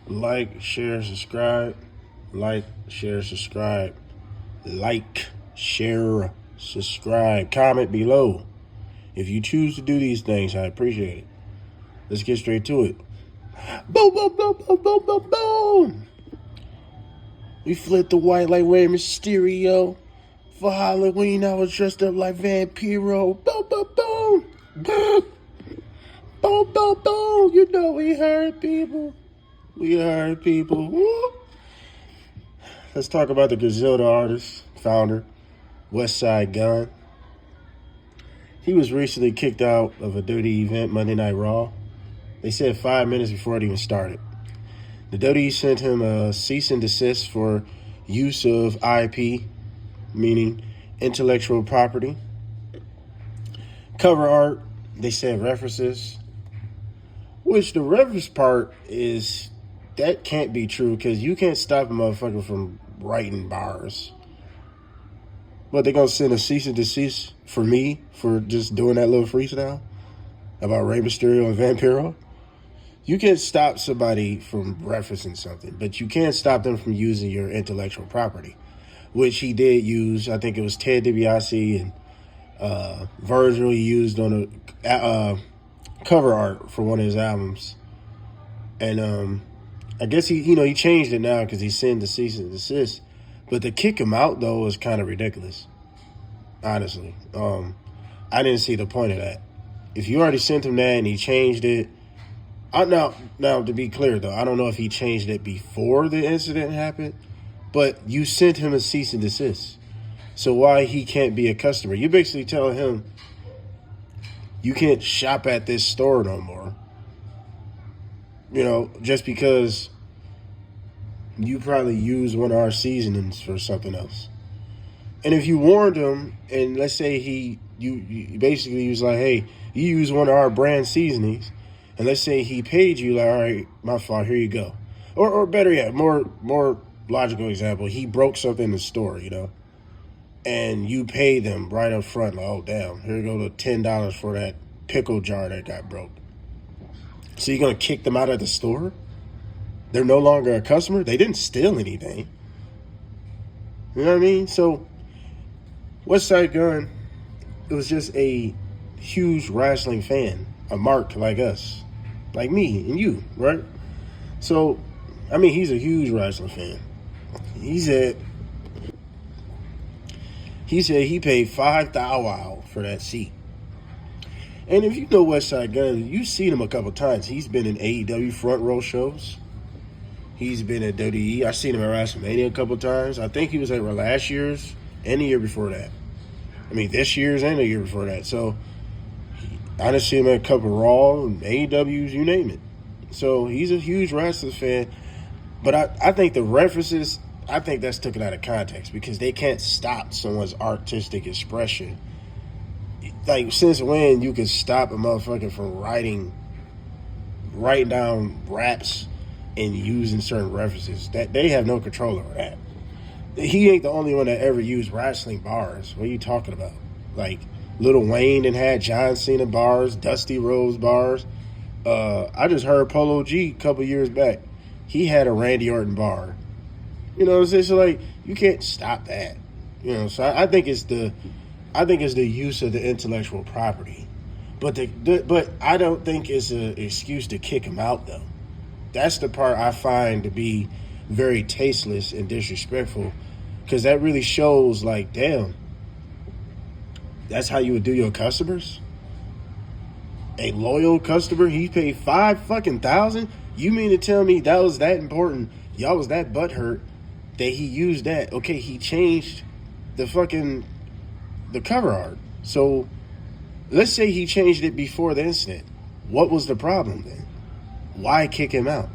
Like, share, subscribe. Like, share, subscribe. Like, share, subscribe. Comment below. If you choose to do these things, I appreciate it. Let's get straight to it. Boom, boom, boom, boom, boom, boom, boom. We flipped the white like Rey Mysterio. For Halloween, I was dressed up like Vampiro. Boom, boom, boom. Boom, boom, boom, boom. You know we heard people. We heard people. Woo. Let's talk about the Griselda artist, founder, Westside Gunn. He was recently kicked out of a dirty event, Monday Night Raw. They said 5 minutes before it even started. The WWE sent him a cease and desist for use of IP, meaning intellectual property. Cover art, they said references, which the reference part is, that can't be true because you can't stop a motherfucker from writing bars. But they're going to send a cease and desist for me for just doing that little freestyle about Rey Mysterio and Vampiro? You can't stop somebody from referencing something, but you can't stop them from using your intellectual property, which he did use. I think it was Ted DiBiase and Virgil he used on a cover art for one of his albums. And I guess he changed it now because he's sent the cease and desist. But to kick him out, though, is kind of ridiculous, honestly. I didn't see the point of that. If you already sent him that and he changed it, now, to be clear, though, I don't know if he changed it before the incident happened, but you sent him a cease and desist. So why he can't be a customer? You basically tell him you can't shop at this store no more. Just because you probably use one of our seasonings for something else. And if you warned him, and let's say you basically was like, hey, you use one of our brand seasonings, and let's say he paid you, like, all right, my fault, here you go. Or better yet, more logical example, he broke something in the store, and you pay them right up front, like, oh, damn, here you go to $10 for that pickle jar that got broke. So you're going to kick them out of the store? They're no longer a customer? They didn't steal anything. You know what I mean? So, Westside Gunn, it was just a huge wrestling fan, a mark like us, like me and you, right? So, I mean, he's a huge wrestling fan. He said he paid $5,000 for that seat. And if you know Westside Gunn, you've seen him a couple times. He's been in AEW front row shows. He's been at WWE. I've seen him at WrestleMania a couple times. I think he was at last year's and the year before that. I mean, this year's and the year before that. So, I done seen him at a couple Raw and AEWs, you name it. So, he's a huge wrestling fan. But I think the references, I think that's taken out of context because they can't stop someone's artistic expression. Like, since when you can stop a motherfucker from writing down raps and using certain references? That they have no control over that. He ain't the only one that ever used wrestling bars. What are you talking about? Like, Lil Wayne and had John Cena bars, Dusty Rhodes bars. I just heard Polo G a couple years back. He had a Randy Orton bar. You know what I'm saying? So, like, you can't stop that. So I think it's the use of the intellectual property. But but I don't think it's an excuse to kick him out, though. That's the part I find to be very tasteless and disrespectful, because that really shows, like, damn, that's how you would do your customers? A loyal customer, he paid $5,000? You mean to tell me that was that important? Y'all was that butthurt that he used that? Okay, he changed the cover art. So let's say he changed it before the incident. What was the problem then? Why kick him out?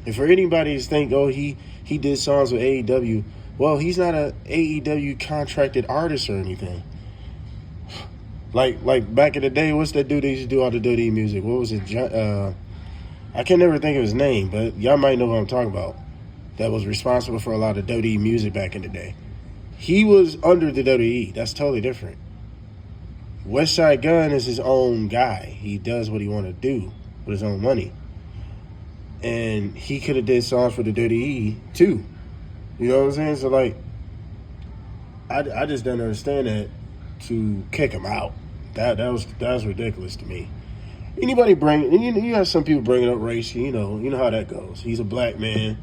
And for anybody to think, oh, he did songs with AEW, well, he's not a AEW contracted artist or anything. Like back in the day, what's that dude that used to do all the WWE music? What was it? I can never think of his name, but y'all might know what I'm talking about. That was responsible for a lot of WWE music back in the day. He was under the WWE. That's totally different. Westside Gunn is his own guy. He does what he want to do with his own money. and he could have did songs for the WWE too. You know what I'm saying? So like, I just don't understand that to kick him out. That was ridiculous to me. Anybody bring, and you have some people bringing up race. You know how that goes. He's a black man,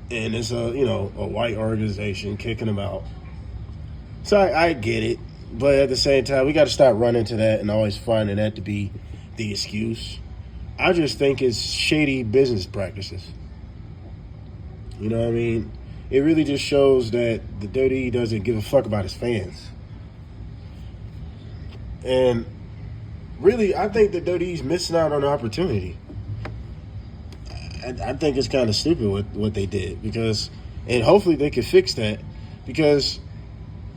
and it's a white organization kicking him out. So I get it, but at the same time, we got to stop running to that and always finding that to be the excuse. I just think it's shady business practices. You know what I mean? It really just shows that the WWE doesn't give a fuck about his fans. And really, I think the WWE's missing out on the opportunity. I think it's kind of stupid what they did and hopefully they can fix that, because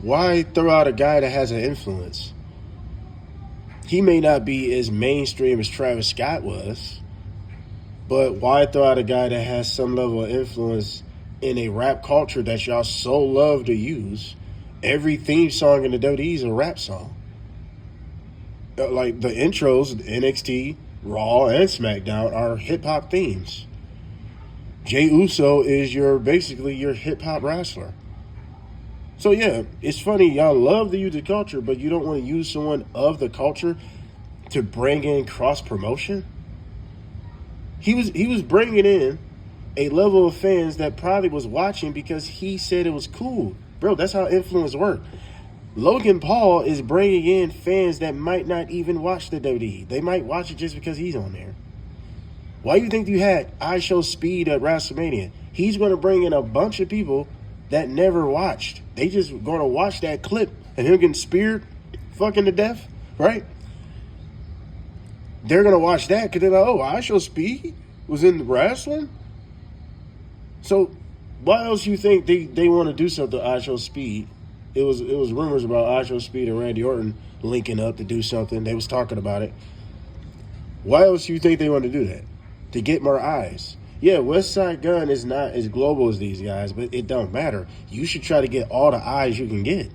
why throw out a guy that has an influence? He may not be as mainstream as Travis Scott was, but why throw out a guy that has some level of influence in a rap culture that y'all so love to use? Every theme song in the WWE is a rap song. Like the intros, NXT, Raw, and SmackDown are hip-hop themes. Jey Uso is basically your hip-hop wrestler. So yeah, it's funny, y'all love to use the culture, but you don't want to use someone of the culture to bring in cross-promotion? He was bringing in a level of fans that probably was watching because he said it was cool. Bro, that's how influence works. Logan Paul is bringing in fans that might not even watch the WWE. They might watch it just because he's on there. Why do you think you had I Show Speed at WrestleMania? He's going to bring in a bunch of people that never watched. They just going to watch that clip and him getting speared fucking to death, right? They're going to watch that because they're like, oh, I Show Speed was in wrestling? So why else you think they want to do something to I Show Speed? It was rumors about I Show Speed and Randy Orton linking up to do something. They was talking about it. Why else you think they want to do that? To get more eyes. Yeah, Westside Gunn is not as global as these guys, but it don't matter. You should try to get all the eyes you can get.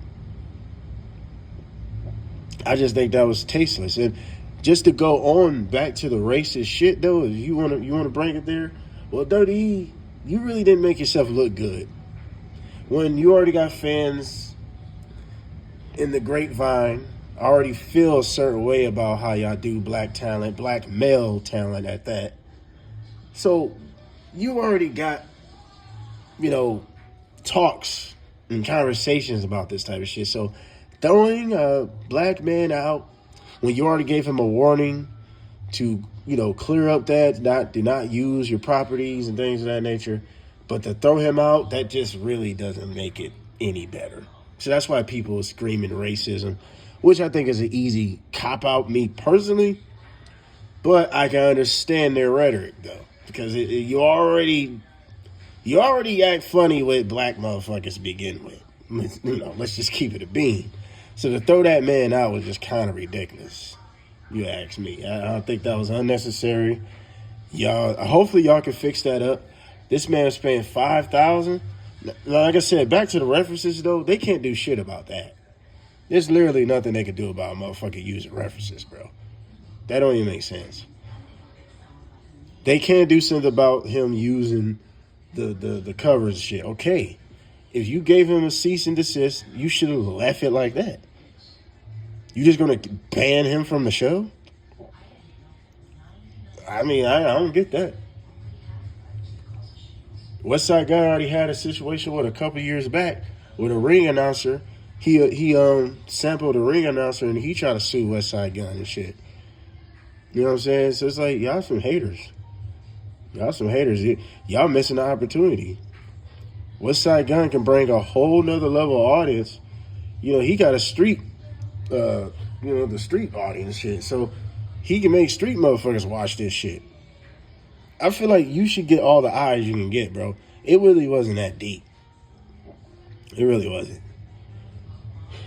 I just think that was tasteless. And just to go on back to the racist shit, though, if you want to bring it there, well, WWE, you really didn't make yourself look good. When you already got fans in the grapevine already feel a certain way about how y'all do black talent, black male talent at that. So you already got, talks and conversations about this type of shit. So throwing a black man out when you already gave him a warning to, clear up that, do not use your properties and things of that nature, but to throw him out, that just really doesn't make it any better. So that's why people are screaming racism, which I think is an easy cop-out, me personally. But I can understand their rhetoric, though, because you already act funny with black motherfuckers to begin with. Let's just keep it a bean. So to throw that man out was just kind of ridiculous, you ask me. I think that was unnecessary. Hopefully y'all can fix that up. This man is paying $5,000. Like I said, back to the references, though, they can't do shit about that. There's literally nothing they can do about motherfucking using references, bro. That don't even make sense. They can't do something about him using the covers and shit. Okay, if you gave him a cease and desist, you should have left it like that. You just gonna ban him from the show? I mean, I don't get that. Westside Gunn already had a situation a couple years back with a ring announcer. He sampled a ring announcer and he tried to sue Westside Gunn and shit. You know what I'm saying? So it's like, y'all some haters. Y'all missing the opportunity. Westside Gunn can bring a whole nother level of audience. He got a street, the street audience shit. So he can make street motherfuckers watch this shit. I feel like you should get all the eyes you can get, bro. It really wasn't that deep. It really wasn't.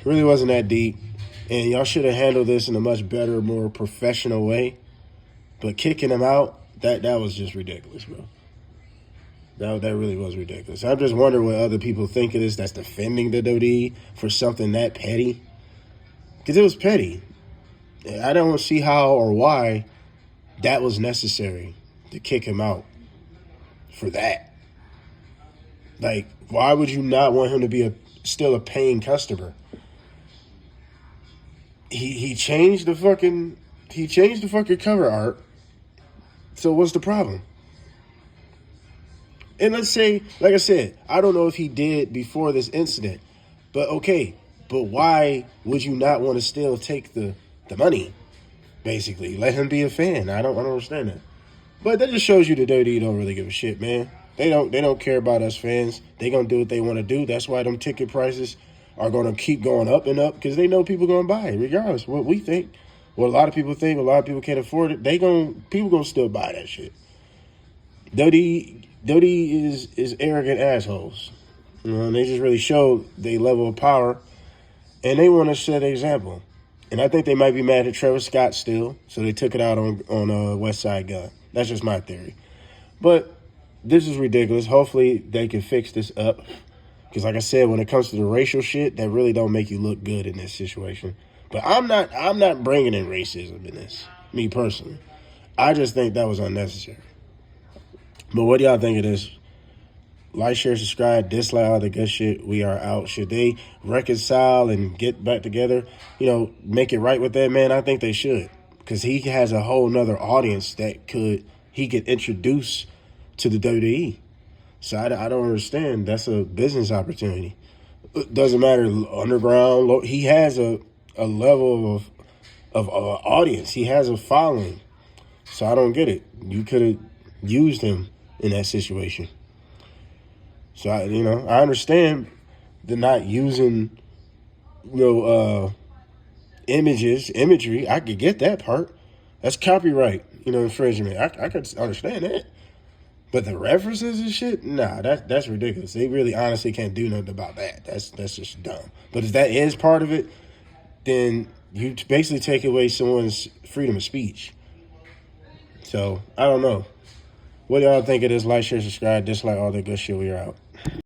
It really wasn't that deep. And y'all should have handled this in a much better, more professional way. But kicking him out, that was just ridiculous, bro. That really was ridiculous. I'm just wondering what other people think of this that's defending the WWE for something that petty. Because it was petty. I don't see how or why that was necessary to kick him out for that. Like, why would you not want him to be still a paying customer? He changed the fucking cover art. So what's the problem? And let's say, like I said, I don't know if he did before this incident, but okay, but why would you not want to still take the money? Basically, let him be a fan. I don't understand that. But that just shows you the WWE don't really give a shit, man. They don't care about us fans. They gonna do what they want to do. That's why them ticket prices are gonna keep going up and up, because they know people gonna buy it regardless. What we think, what a lot of people think, a lot of people can't afford it. People gonna still buy that shit. WWE is arrogant assholes. You know, and they just really show their level of power, and they want to set an example. And I think they might be mad at Trevor Scott still, so they took it out on Westside Gunn. That's just my theory. But this is ridiculous. Hopefully they can fix this up, because like I said, when it comes to the racial shit, that really don't make you look good in this situation. But I'm not bringing in racism in this, me personally. I just think that was unnecessary. But what do y'all think of this? Like, share, subscribe, dislike all the good shit. We are out. Should they reconcile and get back together? You know, make it right with that man? I think they should, because he has a whole nother audience that he could introduce to the WWE. So I don't understand. That's a business opportunity. It doesn't matter, underground, low. He has a level of audience. He has a following. So I don't get it. You could have used him in that situation. So I understand the not using, imagery. I could get that part. That's copyright, infringement. I could understand that. But the references and shit, nah, that's ridiculous. They really honestly can't do nothing about that. That's just dumb. But if that is part of it, then you basically take away someone's freedom of speech. So I don't know. What do y'all think of this? Like, share, subscribe, dislike, all that good shit. We are out.